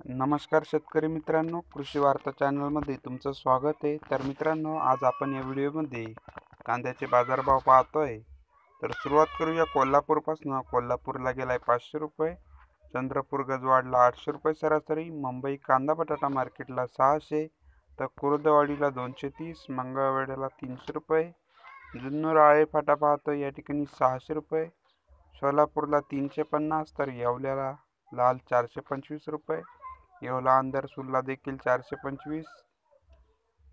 नमस्कार शेतकरी मित्रांनो, कृषी वार्ता चॅनलमध्ये तुमचं स्वागत आहे। तर मित्रांनो, आज आपण या व्हिडिओमध्ये कांद्याचे बाजारभाव पाहतोय। तर सुरुवात करूया कोल्हापूरपासून। कोल्हापूरला गेलाय 500 रुपये, चंद्रपूर गजवाडला 800 रुपये सरासरी, मुंबई कांदा बटाटा मार्केटला 600, तर कुर्दवाडीला 230, मंगळवेढ्याला 300 रुपये, जुन्नर आळे फाटा पाहतोय या ठिकाणी 600 रुपये, सोलापूरला 350, तर येवल्याला लाल 425 रुपये, येवला अंदरसूरला देखील 425,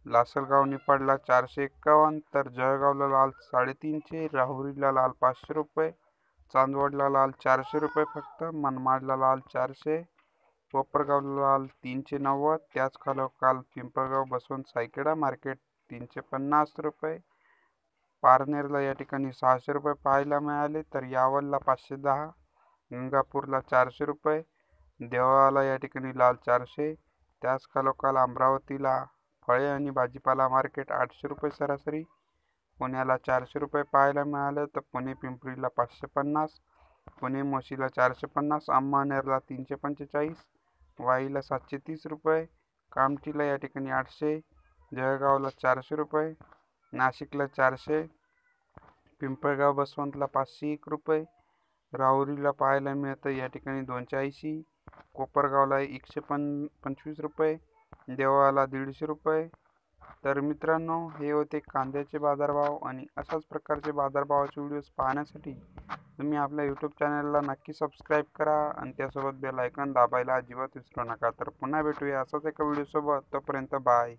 लासलगाव निफाडला 451, तर जळगावला लाल 350, राहुरीला लाल 500 रुपये, चांदवडला लाल 400 रुपये फक्त, मनमाडला लाल 400, कोपरगावला लाल 390, त्याच खालोखाल पिंपळगाव बसवंत सायखेडा मार्केट 350 रुपये, पारनेरला या ठिकाणी 600 रुपये पाहायला मिळाले, तर यावलला 510, गंगापूरला 400 रुपये, देवळाला या ठिकाणी लाल 400, त्याच खालोखाल अमरावतीला फळे आणि भाजीपाला मार्केट 800 रुपये सरासरी, पुण्याला 400 रुपये पाहायला मिळालं, तर पुणे पिंपरीला 550, पुणे मोशीला 450, अंमळनेरला 345, वाईला 730 रुपये, कामठीला या ठिकाणी 800, जळगावला 400 रुपये, नाशिकला 400, पिंपळगाव बसवंतला 501 रुपये, राहुरीला पाहायला मिळतं या ठिकाणी 280, कोपरगावला 125 रुपये, देवळाला 150 रुपये। तर मित्रांनो, हे होते कांद्याचे बाजारभाव। आणि अशाच प्रकारचे बाजारभावाचे व्हिडिओज पाहण्यासाठी तुम्ही आपल्या यूट्यूब चॅनलला नक्की सबस्क्राईब करा आणि त्यासोबत बेल आयकॉन दाबायला अजिबात विसरू नका। तर पुन्हा भेटूया असाच एका व्हिडिओसोबत, तोपर्यंत बाय।